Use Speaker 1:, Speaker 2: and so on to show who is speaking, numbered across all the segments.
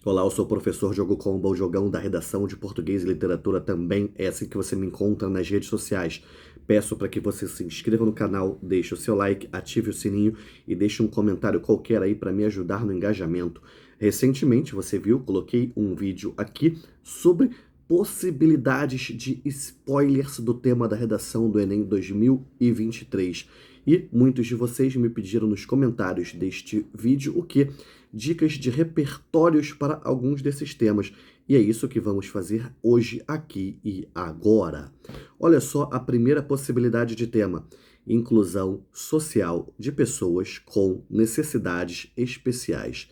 Speaker 1: Olá, eu sou o professor Diogo Comba, o Jogão da redação de português e literatura também. É assim que você me encontra nas redes sociais. Peço para que você se inscreva no canal, deixe o seu like, ative o sininho e deixe um comentário qualquer aí para me ajudar no engajamento. Recentemente, você viu, coloquei um vídeo aqui sobre possibilidades de spoilers do tema da redação do Enem 2023. E muitos de vocês me pediram nos comentários deste vídeo o quê? Dicas de repertórios para alguns desses temas. E é isso que vamos fazer hoje, aqui e agora. Olha só a primeira possibilidade de tema: inclusão social de pessoas com necessidades especiais.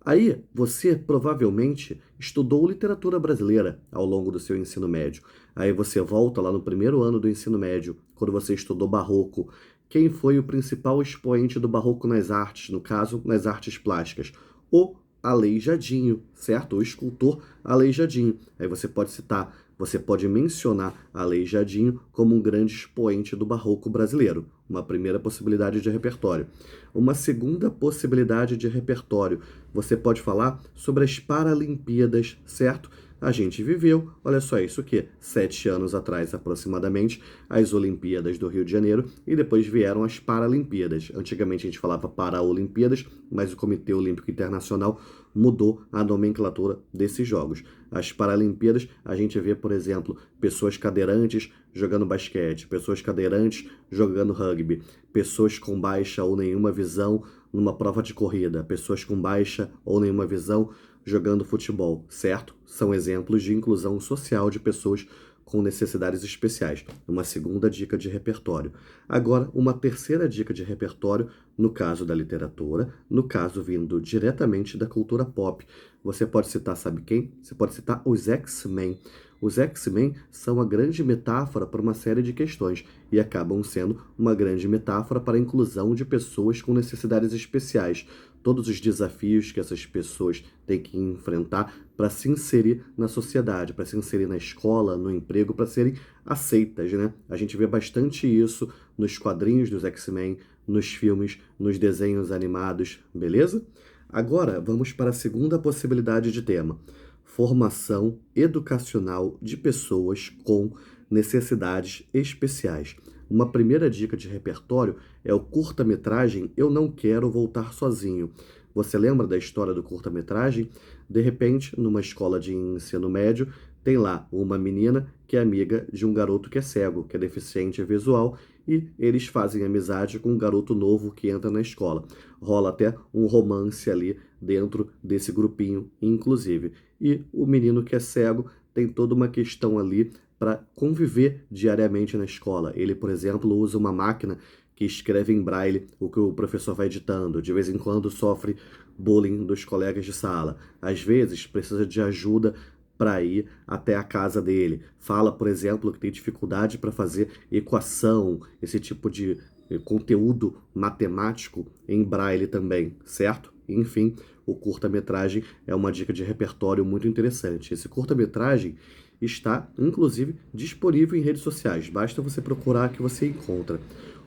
Speaker 1: Aí, você provavelmente estudou literatura brasileira ao longo do seu ensino médio. Aí você volta lá no primeiro ano do ensino médio, quando você estudou barroco. Quem foi o principal expoente do barroco nas artes, no caso, nas artes plásticas? O Aleijadinho, certo? O escultor Aleijadinho. Aí você pode citar, você pode mencionar Aleijadinho como um grande expoente do barroco brasileiro. Uma primeira possibilidade de repertório. Uma segunda possibilidade de repertório, você pode falar sobre as Paralimpíadas, certo? A gente viveu, olha só isso aqui, 7 anos atrás aproximadamente, as Olimpíadas do Rio de Janeiro e depois vieram as Paralimpíadas. Antigamente a gente falava Paraolimpíadas, mas o Comitê Olímpico Internacional mudou a nomenclatura desses jogos. As Paralimpíadas, a gente vê, por exemplo, pessoas cadeirantes jogando basquete, pessoas cadeirantes jogando rugby, pessoas com baixa ou nenhuma visão numa prova de corrida, pessoas com baixa ou nenhuma visão jogando futebol, certo? São exemplos de inclusão social de pessoas com necessidades especiais. Uma segunda dica de repertório. Agora, uma terceira dica de repertório, no caso da literatura, no caso vindo diretamente da cultura pop. Você pode citar, sabe quem? Você pode citar os X-Men. Os X-Men são a grande metáfora para uma série de questões e acabam sendo uma grande metáfora para a inclusão de pessoas com necessidades especiais. Todos os desafios que essas pessoas têm que enfrentar para se inserir na sociedade, para se inserir na escola, no emprego, para serem aceitas, né? A gente vê bastante isso nos quadrinhos dos X-Men, nos filmes, nos desenhos animados, beleza? Agora vamos para a segunda possibilidade de tema: formação educacional de pessoas com necessidades especiais. Uma primeira dica de repertório é o curta-metragem Eu Não Quero Voltar Sozinho. Você lembra da história do curta-metragem? De repente, numa escola de ensino médio, tem lá uma menina que é amiga de um garoto que é cego, que é deficiente visual, e eles fazem amizade com um garoto novo que entra na escola. Rola até um romance ali dentro desse grupinho, inclusive. E o menino que é cego tem toda uma questão ali para conviver diariamente na escola. Ele, por exemplo, usa uma máquina que escreve em braille o que o professor vai ditando. De vez em quando sofre bullying dos colegas de sala. Às vezes precisa de ajuda para ir até a casa dele. Fala, por exemplo, que tem dificuldade para fazer equação, esse tipo de conteúdo matemático em braille também, certo? Enfim, o curta-metragem é uma dica de repertório muito interessante. Esse curta-metragem está, inclusive, disponível em redes sociais. Basta você procurar que você encontra.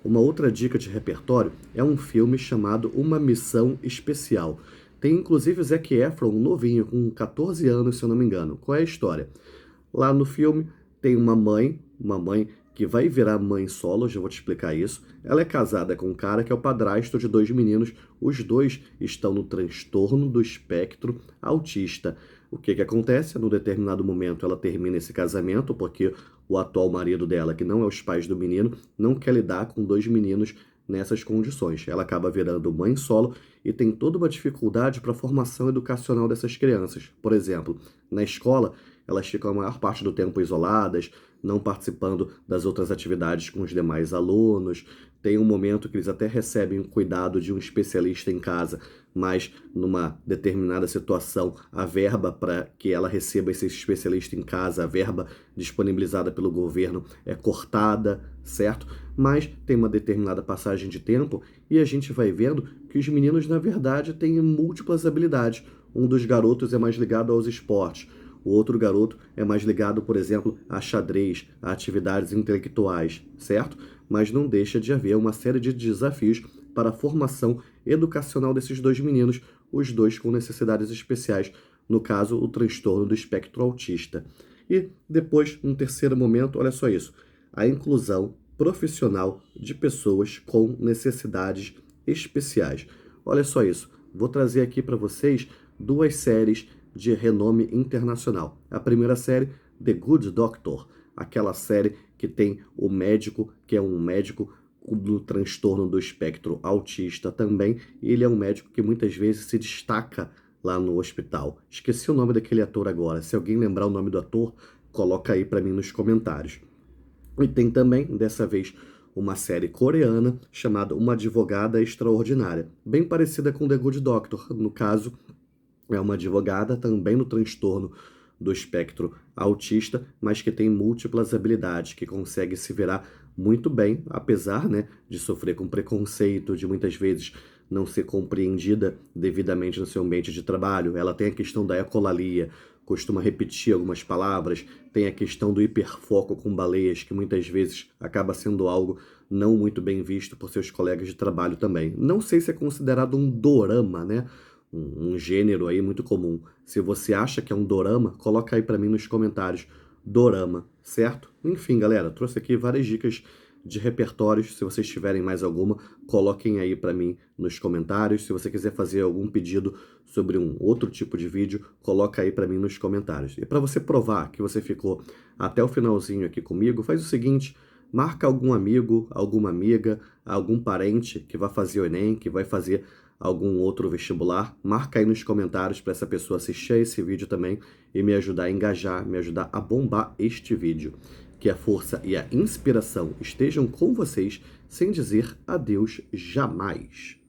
Speaker 1: Uma outra dica de repertório é um filme chamado Uma Missão Especial. Tem inclusive o Zac Efron, novinho, com 14 anos, se eu não me engano. Qual é a história? Lá no filme tem uma mãe que vai virar mãe solo, já vou te explicar isso. Ela é casada com um cara que é o padrasto de 2 meninos. Os dois estão no transtorno do espectro autista. O que que acontece? Num determinado momento ela termina esse casamento porque o atual marido dela, que não é os pais do menino, não quer lidar com 2 meninos nessas condições. Ela acaba virando mãe solo e tem toda uma dificuldade para a formação educacional dessas crianças. Por exemplo, na escola, elas ficam a maior parte do tempo isoladas, não participando das outras atividades com os demais alunos. Tem um momento que eles até recebem o cuidado de um especialista em casa, mas numa determinada situação, a verba para que ela receba esse especialista em casa, a verba disponibilizada pelo governo é cortada, certo? Mas tem uma determinada passagem de tempo e a gente vai vendo que os meninos, na verdade, têm múltiplas habilidades. Um dos garotos é mais ligado aos esportes. O outro garoto é mais ligado, por exemplo, a xadrez, a atividades intelectuais, certo? Mas não deixa de haver uma série de desafios para a formação educacional desses 2 meninos os dois com necessidades especiais, no caso, o transtorno do espectro autista. E depois, um terceiro momento, olha só isso, a inclusão profissional de pessoas com necessidades especiais. Olha só isso, vou trazer aqui para vocês duas séries de renome internacional. A primeira série, The Good Doctor, aquela série que tem o médico, que é um médico do transtorno do espectro autista também, e ele é um médico que muitas vezes se destaca lá no hospital. Esqueci o nome daquele ator agora, se alguém lembrar o nome do ator, coloca aí para mim nos comentários. E tem também, dessa vez, uma série coreana chamada Uma Advogada Extraordinária, bem parecida com The Good Doctor, no caso, é uma advogada também no transtorno do espectro autista, mas que tem múltiplas habilidades, que consegue se virar muito bem, apesar, né, de sofrer com preconceito, de muitas vezes não ser compreendida devidamente no seu ambiente de trabalho. Ela tem a questão da ecolalia, costuma repetir algumas palavras, tem a questão do hiperfoco com baleias, que muitas vezes acaba sendo algo não muito bem visto por seus colegas de trabalho também. Não sei se é considerado um dorama, né? Um gênero aí muito comum. Se você acha que é um dorama, coloca aí para mim nos comentários, dorama, certo? Enfim, galera, trouxe aqui várias dicas de repertórios. Se vocês tiverem mais alguma, coloquem aí para mim nos comentários. Se você quiser fazer algum pedido sobre um outro tipo de vídeo, coloca aí para mim nos comentários. E para você provar que você ficou até o finalzinho aqui comigo, faz o seguinte, marca algum amigo, alguma amiga, algum parente que vai fazer o Enem, que vai fazer algum outro vestibular, marca aí nos comentários para essa pessoa assistir a esse vídeo também e me ajudar a engajar, me ajudar a bombar este vídeo. Que a força e a inspiração estejam com vocês, sem dizer adeus jamais.